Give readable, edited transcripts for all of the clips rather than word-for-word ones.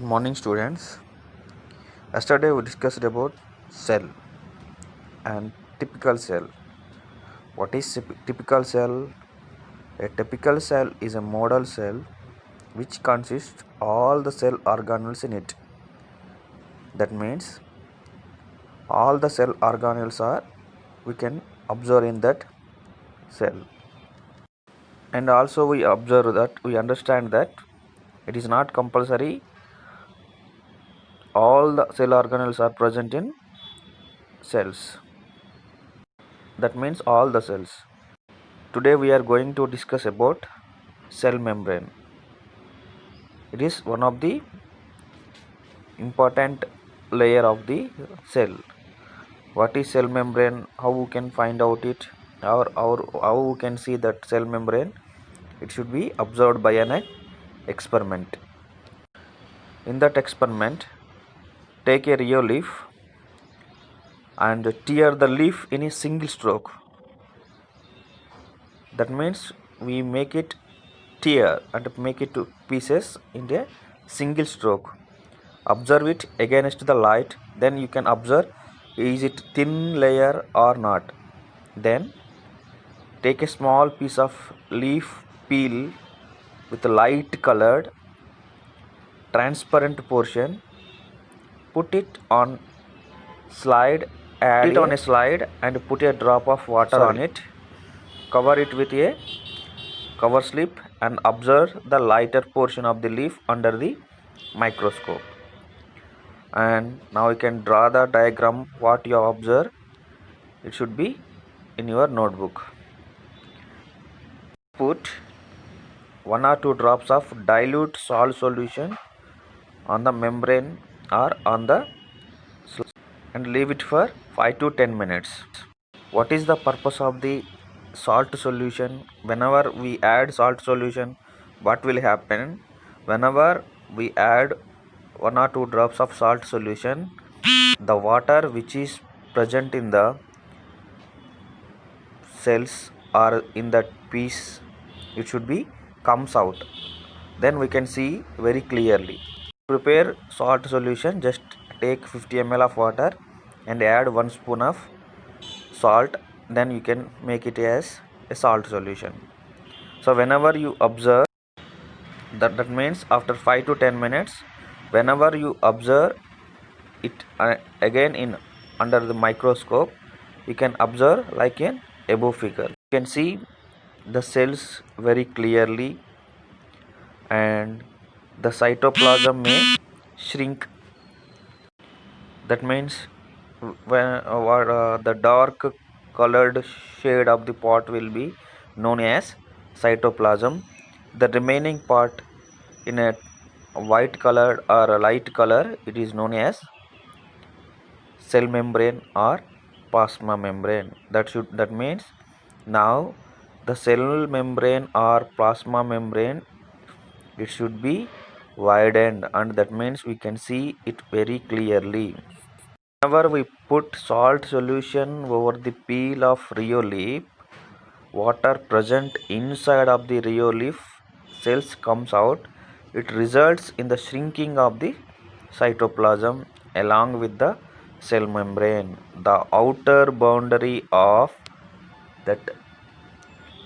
Good morning, students. Yesterday we discussed about cell and typical cell. What is typical cell? A typical cell is a model cell which consists all the cell organelles in it. That means all the cell organelles are we can observe in that cell. And also we observe that we understand that it is not compulsory all the cell organelles are present in cells. That means all the cells. Today we are going to discuss about cell membrane. It is one of the important layer of the cell. What is cell membrane? How we can find out it? Or how we can see that cell membrane? It should be observed by an experiment. In that experiment, take a Rio leaf and tear the leaf in a single stroke. That means we make it tear and make it to pieces in a single stroke. Observe it against the light, then you can observe is it thin layer or not. Then take a small piece of leaf peel with light colored transparent portion, put it on slide, add it on a slide and put a drop of water on it, cover it with a cover slip and observe the lighter portion of the leaf under the microscope. And now you can draw the diagram what you have observed. It should be in your notebook. Put 1 or 2 drops of dilute salt solution on the membrane or on the and leave it for 5 to 10 minutes. What is the purpose of the salt solution? Whenever we add salt solution, what will happen? Whenever we add 1 or 2 drops of salt solution, the water which is present in the cells or in that piece, it should be comes out. Then we can see very clearly. Prepare salt solution. Just take 50 ml of water and add 1 spoon of salt. Then you can make it as a salt solution. So whenever you observe that means after 5 to 10 minutes, whenever you observe it again in under the microscope, you can observe like an above figure. You can see the cells very clearly and the cytoplasm may shrink. That means when the dark colored shade of the pot will be known as cytoplasm. The remaining part in a white color or a light color, it is known as cell membrane or plasma membrane. That means now the cell membrane or plasma membrane, it should be widened, and that means we can see it very clearly. Whenever we put salt solution over the peel of Rio leaf, water present inside of the Rio leaf cells comes out. It results in the shrinking of the cytoplasm along with the cell membrane. The outer boundary of that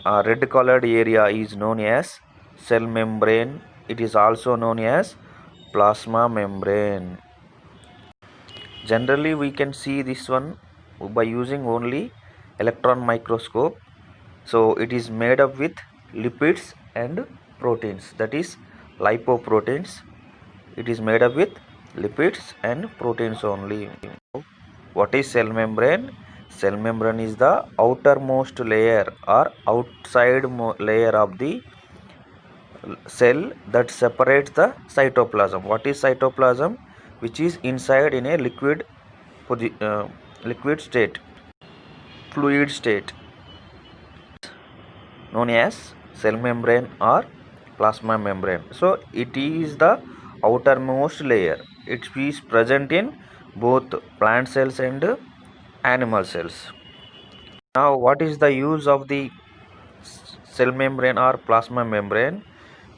red colored area is known as cell membrane. It is also known as plasma membrane. Generally we can see this one by using only electron microscope. So it is made up with lipids and proteins, that is lipoproteins. It is made up with lipids and proteins only. What is cell membrane? Cell membrane is the outermost layer or outside layer of the cell that separates the cytoplasm. What is cytoplasm? Which is inside in a liquid state, fluid state, known as cell membrane or plasma membrane. So it is the outermost layer. It is present in both plant cells and animal cells. Now what is the use of the cell membrane or plasma membrane?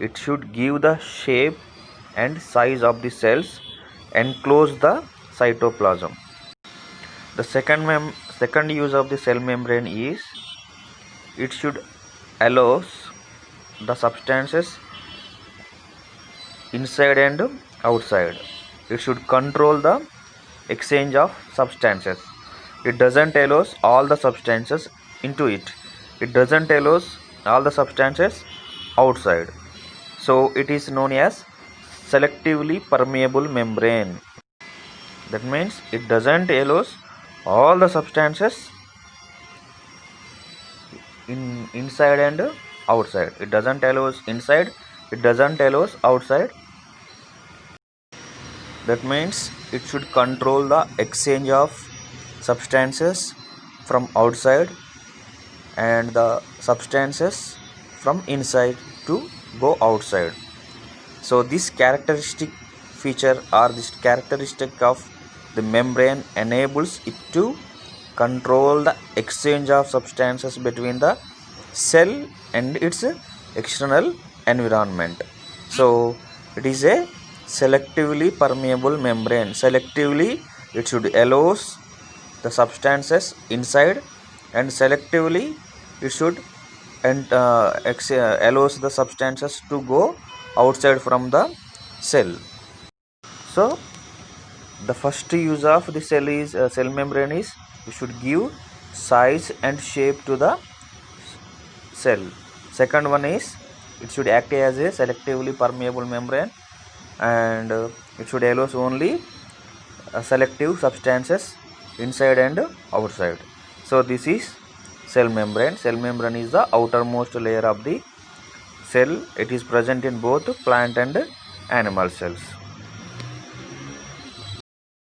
It should give the shape and size of the cells enclose the cytoplasm. The second use of the cell membrane is it should allows the substances inside and outside. It should control the exchange of substances. It doesn't allow all the substances into it. It doesn't allow all the substances outside. So it is known as selectively permeable membrane. That means it doesn't allow all the substances inside and outside. It doesn't allow inside, it doesn't allow outside. That means it should control the exchange of substances from outside and the substances from inside to go outside. So this characteristic feature or this characteristic of the membrane enables it to control the exchange of substances between the cell and its external environment. So it is a selectively permeable membrane. Selectively it should allows the substances inside, and selectively it should allows the substances to go outside from the cell. So the first use of the cell membrane is we should give size and shape to the cell. Second one is it should act as a selectively permeable membrane, and it should allow only selective substances inside and outside. So this is cell membrane. Cell membrane is the outermost layer of the cell. It is present in both plant and animal cells.